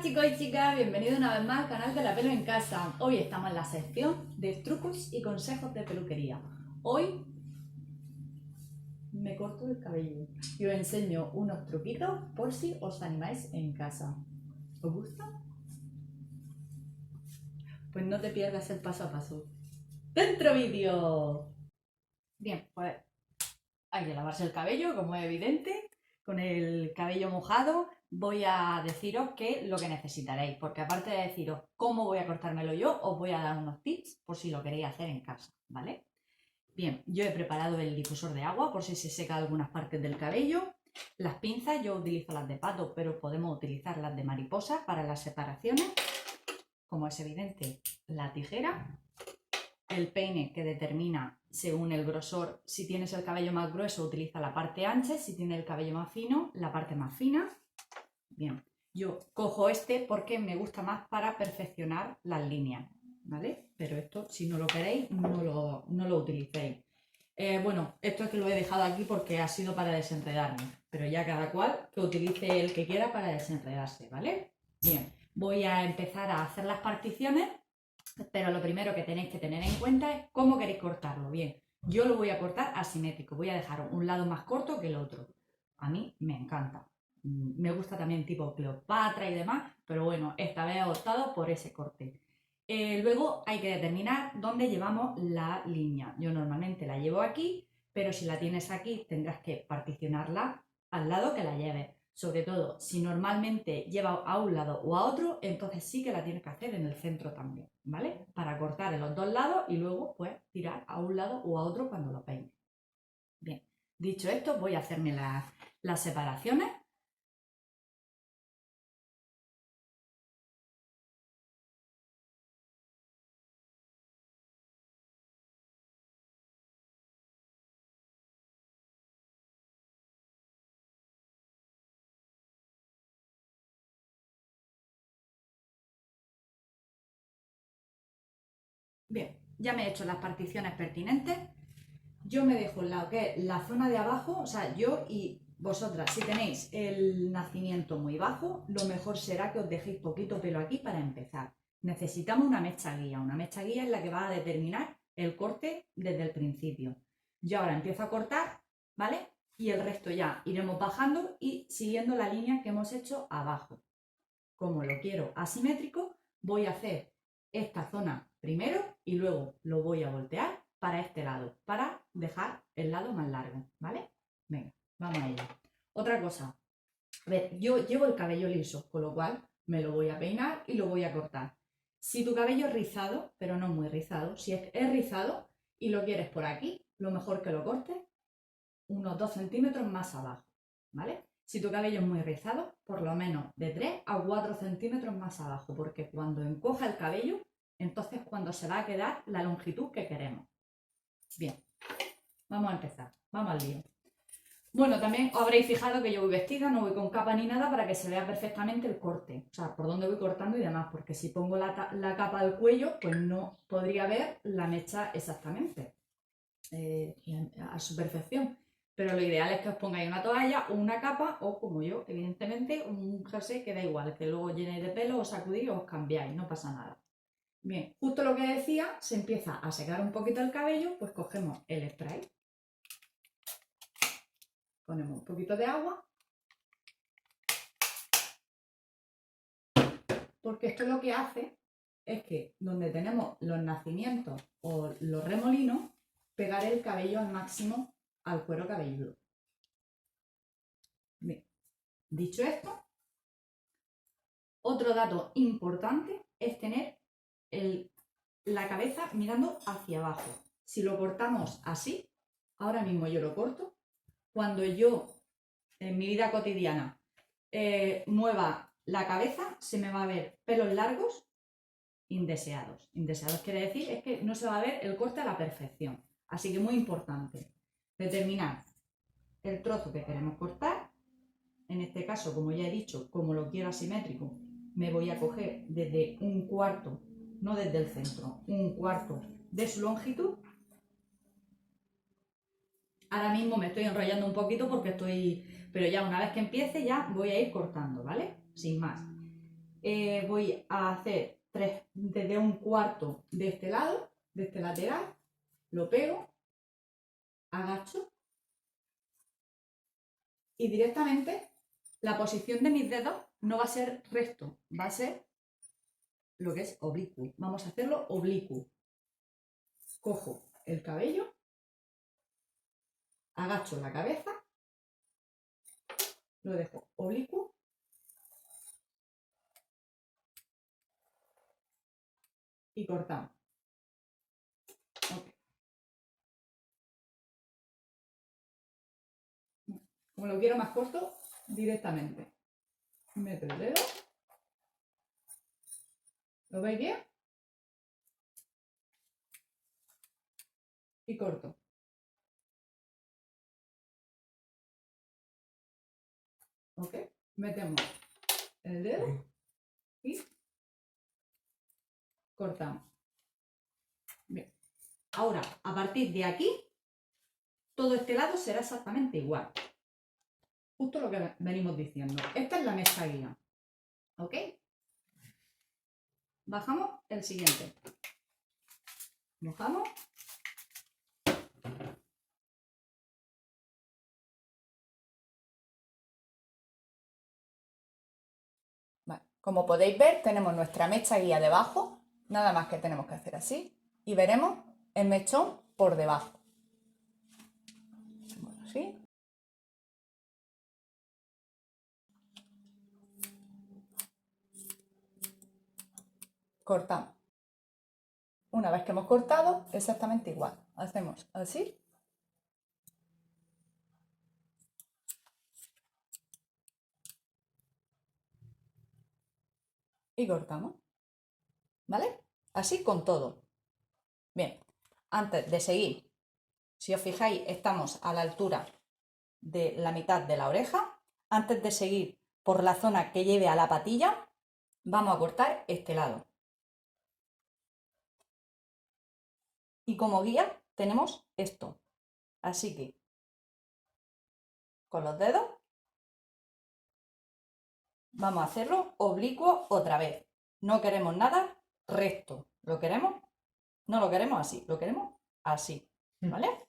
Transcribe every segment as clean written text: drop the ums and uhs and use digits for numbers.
Hola chicos y chicas, bienvenidos una vez más al canal de La Pelo en Casa. Hoy estamos en la sección de trucos y consejos de peluquería. Hoy me corto el cabello y os enseño unos truquitos por si os animáis en casa. ¿Os gusta? Pues no te pierdas el paso a paso. ¡Dentro vídeo! Bien, pues hay que lavarse el cabello, como es evidente. Con el cabello mojado voy a deciros qué es lo que necesitaréis, porque aparte de deciros cómo voy a cortármelo yo, os voy a dar unos tips por si lo queréis hacer en casa, ¿vale? Bien, yo he preparado el difusor de agua por si se seca algunas partes del cabello. Las pinzas, yo utilizo las de pato, pero podemos utilizar las de mariposa para las separaciones. Como es evidente, la tijera, el peine que determina según el grosor, si tienes el cabello más grueso utiliza la parte ancha, si tienes el cabello más fino, la parte más fina. Bien, yo cojo este porque me gusta más para perfeccionar las líneas, ¿vale? Pero esto, si no lo queréis, no lo utilicéis. Bueno, esto es que lo he dejado aquí porque ha sido para desenredarme, pero ya cada cual que utilice el que quiera para desenredarse, ¿vale? Bien, voy a empezar a hacer las particiones, pero lo primero que tenéis que tener en cuenta es cómo queréis cortarlo. Bien, yo lo voy a cortar asimétrico, voy a dejar un lado más corto que el otro. A mí me encanta. Me gusta también tipo Cleopatra y demás, pero bueno, esta vez he optado por ese corte. Luego hay que determinar dónde llevamos la línea. Yo normalmente la llevo aquí, pero si la tienes aquí tendrás que particionarla al lado que la lleves. Sobre todo, si normalmente lleva a un lado o a otro, entonces sí que la tienes que hacer en el centro también, ¿vale? Para cortar en los dos lados y luego pues tirar a un lado o a otro cuando lo peines. Bien, dicho esto, voy a hacerme las separaciones. Bien, ya me he hecho las particiones pertinentes. Yo me dejo la zona de abajo, o sea, yo y vosotras, si tenéis el nacimiento muy bajo, lo mejor será que os dejéis poquito pelo aquí para empezar. Necesitamos una mecha guía. Una mecha guía es la que va a determinar el corte desde el principio. Yo ahora empiezo a cortar, ¿vale? Y el resto ya iremos bajando y siguiendo la línea que hemos hecho abajo. Como lo quiero asimétrico, voy a hacer esta zona primero y luego lo voy a voltear para este lado, para dejar el lado más largo, ¿vale? Venga, vamos a ello. Otra cosa, a ver, yo llevo el cabello liso, con lo cual me lo voy a peinar y lo voy a cortar. Si tu cabello es rizado, pero no muy rizado, si es rizado y lo quieres por aquí, lo mejor que lo cortes unos 2 centímetros más abajo, ¿vale? Si tu cabello es muy rizado, por lo menos de 3 a 4 centímetros más abajo, porque cuando encoja el cabello, entonces cuando se va a quedar la longitud que queremos. Bien, vamos a empezar, vamos al lío. Bueno, también os habréis fijado que yo voy vestida, no voy con capa ni nada para que se vea perfectamente el corte, o sea, por dónde voy cortando y demás, porque si pongo la capa al cuello, pues no podría ver la mecha exactamente, a su perfección. Pero lo ideal es que os pongáis una toalla o una capa o, como yo, evidentemente, un jersey que da igual, que luego llenéis de pelo, os sacudís o os cambiáis, no pasa nada. Bien, justo lo que decía, se empieza a secar un poquito el cabello, pues cogemos el spray, ponemos un poquito de agua, porque esto lo que hace es que donde tenemos los nacimientos o los remolinos, pegar el cabello al máximo al cuero cabelludo. Bien, dicho esto, otro dato importante es tener la cabeza mirando hacia abajo. Si lo cortamos así, ahora mismo yo lo corto, cuando yo en mi vida cotidiana mueva la cabeza, se me va a ver pelos largos indeseados. Indeseados quiere decir es que no se va a ver el corte a la perfección. Así que muy importante, determinar el trozo que queremos cortar. En este caso, como ya he dicho, como lo quiero asimétrico, me voy a coger desde un cuarto, no desde el centro, un cuarto de su longitud. Ahora mismo me estoy enrollando un poquito porque pero ya una vez que empiece ya voy a ir cortando, ¿vale? Sin más. voy a hacer desde un cuarto de este lado, de este lateral, lo pego, agacho y directamente la posición de mis dedos no va a ser recto, va a ser lo que es oblicuo. Vamos a hacerlo oblicuo. Cojo el cabello, agacho la cabeza, lo dejo oblicuo y cortamos. Okay. Como lo quiero más corto, directamente meto el dedo. ¿Lo veis bien? Y corto. ¿Ok? Metemos el dedo y cortamos. Bien. Ahora, a partir de aquí, todo este lado será exactamente igual. Justo lo que venimos diciendo. Esta es la mesa guía. ¿Ok? Bajamos el siguiente. Mojamos. Vale. Como podéis ver, tenemos nuestra mecha guía debajo. Nada más que tenemos que hacer así. Y veremos el mechón por debajo. Hacemos así. Cortamos. Una vez que hemos cortado, exactamente igual. Hacemos así. Y cortamos. ¿Vale? Así con todo. Bien, antes de seguir, si os fijáis, estamos a la altura de la mitad de la oreja. Antes de seguir por la zona que lleve a la patilla, vamos a cortar este lado. Y como guía tenemos esto. Así que con los dedos vamos a hacerlo oblicuo otra vez. No queremos nada recto. No lo queremos así, lo queremos así. ¿Vale?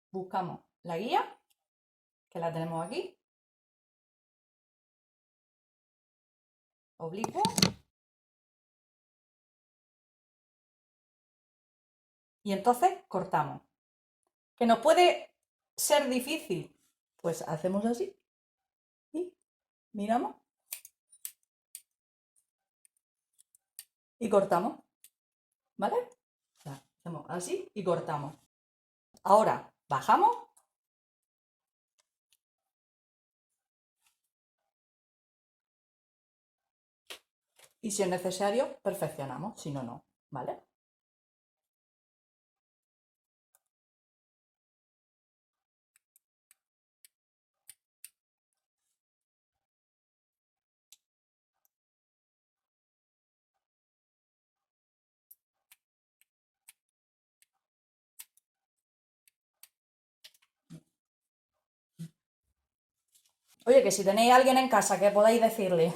Buscamos la guía, que la tenemos aquí. Oblicuo. Y entonces cortamos. ¿Que nos puede ser difícil? Pues hacemos así y miramos y cortamos, ¿vale? O sea, hacemos así y cortamos. Ahora bajamos y si es necesario perfeccionamos, si no, no, ¿vale? Oye, que si tenéis a alguien en casa que podáis decirle,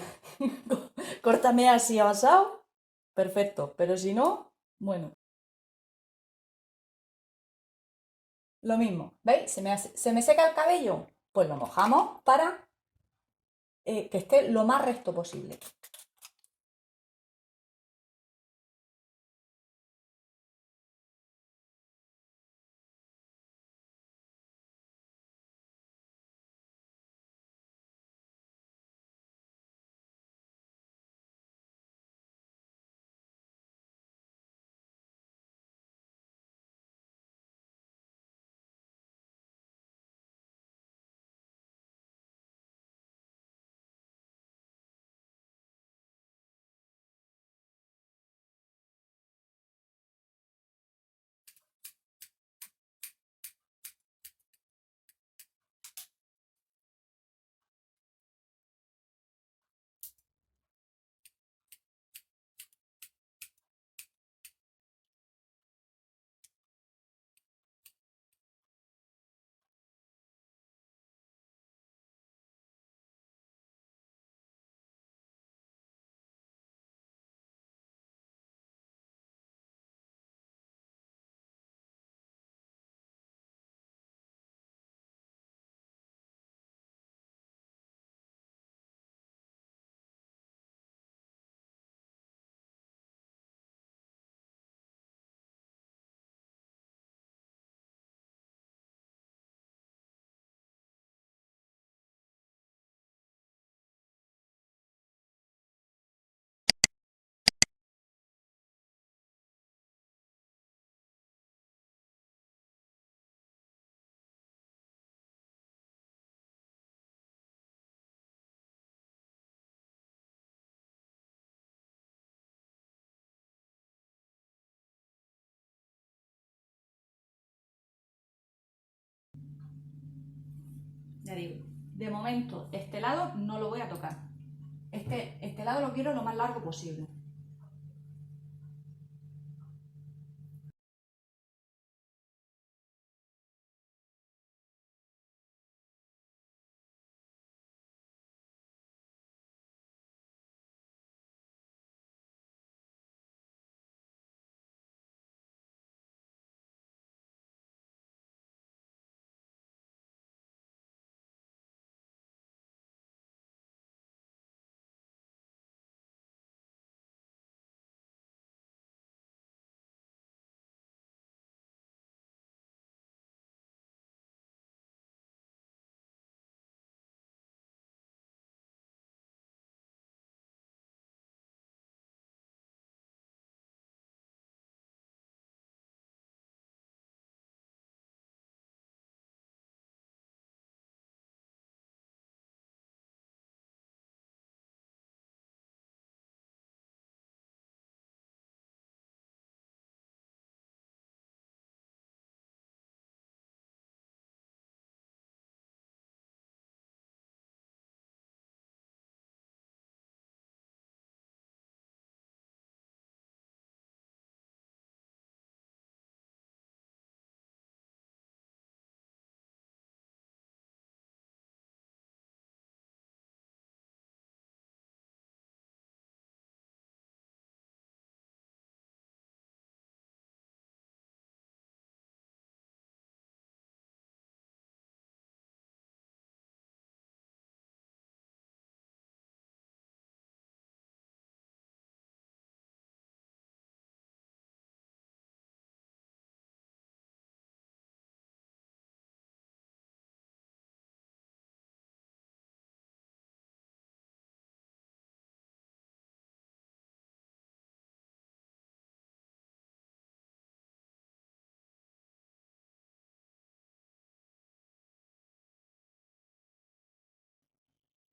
córtame así avanzado, perfecto, pero si no, bueno. Lo mismo, ¿veis? Se me seca el cabello, pues lo mojamos para que esté lo más recto posible. Ya digo, de momento este lado no lo voy a tocar. Este lado lo quiero lo más largo posible.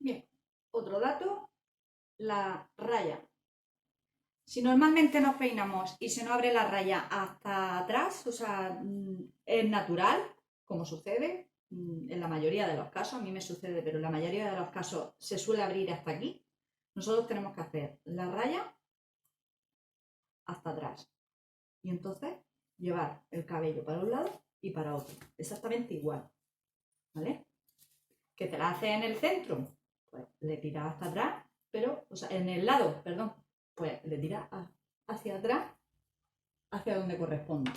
Bien, otro dato, la raya. Si normalmente nos peinamos y se nos abre la raya hasta atrás, o sea, es natural, como sucede en la mayoría de los casos, a mí me sucede, pero en la mayoría de los casos se suele abrir hasta aquí, nosotros tenemos que hacer la raya hasta atrás y entonces llevar el cabello para un lado y para otro, exactamente igual, ¿vale? ¿Que te la haces en el centro? Pues le tiras hasta atrás, pero, o sea, en el lado, perdón, pues le tiras hacia atrás, hacia donde corresponde.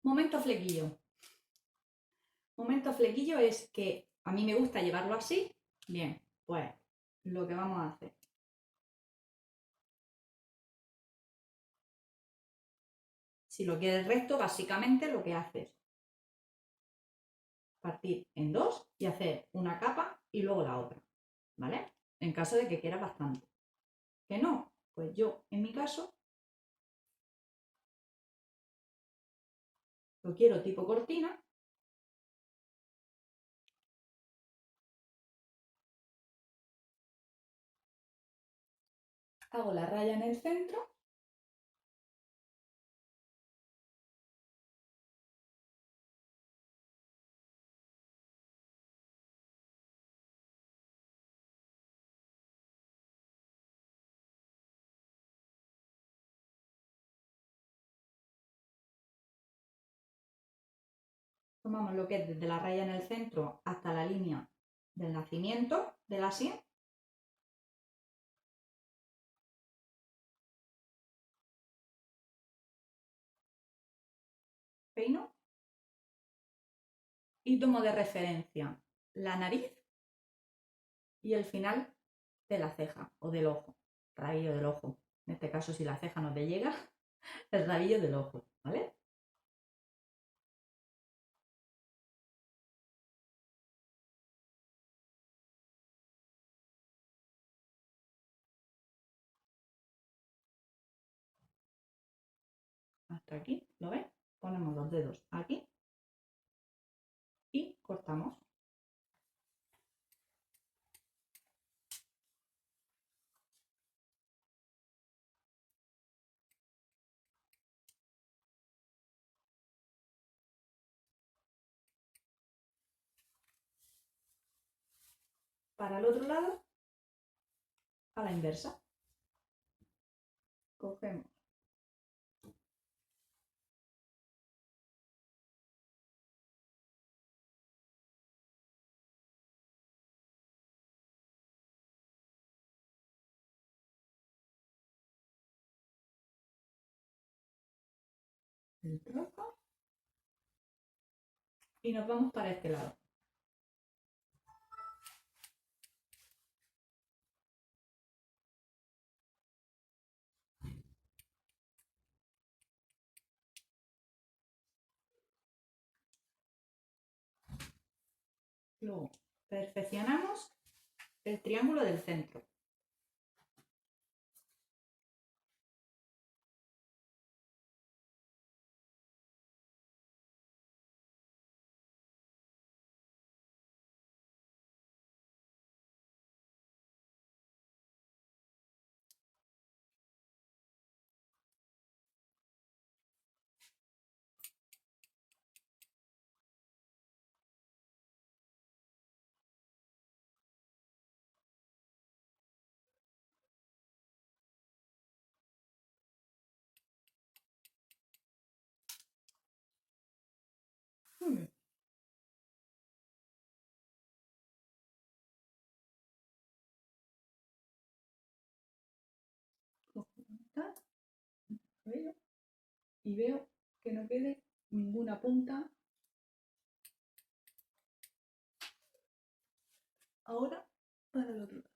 Momento flequillo. Momento flequillo es que a mí me gusta llevarlo así. Bien, pues lo que vamos a hacer. Si lo quieres recto, básicamente lo que haces es partir en dos y hacer una capa y luego la otra, ¿vale? En caso de que quieras bastante. Que no, pues yo en mi caso lo quiero tipo cortina. Hago la raya en el centro. Tomamos lo que es desde la raya en el centro hasta la línea del nacimiento de la sien. Peino. Y tomo de referencia la nariz y el final de la ceja o del ojo, rabillo del ojo. En este caso, si la ceja no te llega, el rabillo del ojo, ¿vale? Hasta aquí, ¿lo ves? Ponemos los dedos aquí y cortamos. Para el otro lado, a la inversa. Cogemos el trozo y nos vamos para este lado. Luego perfeccionamos el triángulo del centro. Muy bien. Cojo la mitad, y veo que no quede ninguna punta. Ahora para el otro lado.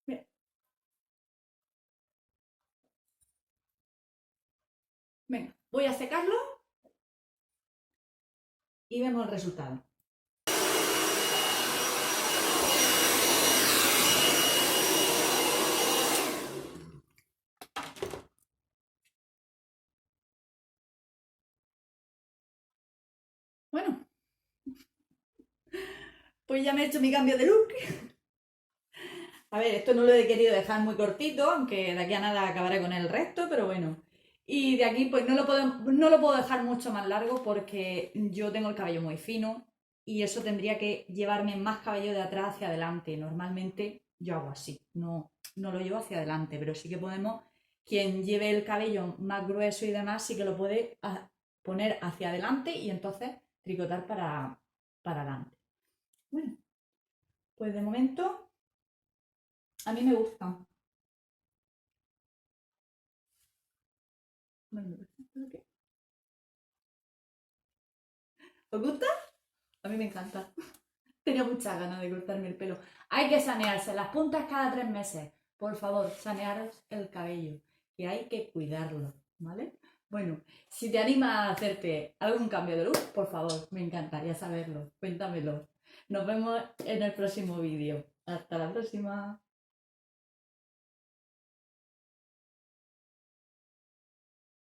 Bien. Venga, voy a secarlo y vemos el resultado. Bueno, pues ya me he hecho mi cambio de look. A ver, esto no lo he querido dejar muy cortito, aunque de aquí a nada acabaré con el resto, pero bueno. Y de aquí pues no lo puedo dejar mucho más largo porque yo tengo el cabello muy fino y eso tendría que llevarme más cabello de atrás hacia adelante. Normalmente yo hago así, no lo llevo hacia adelante, pero sí que podemos, quien lleve el cabello más grueso y demás, sí que lo puede poner hacia adelante y entonces tricotar para adelante. Bueno, pues de momento a mí me gusta. ¿Os gusta? A mí me encanta. Tenía muchas ganas de cortarme el pelo. Hay que sanearse las puntas cada 3 meses. Por favor, sanearos el cabello, que hay que cuidarlo, ¿vale? Bueno, si te animas a hacerte algún cambio de look, por favor, me encantaría saberlo. Cuéntamelo. Nos vemos en el próximo vídeo. Hasta la próxima.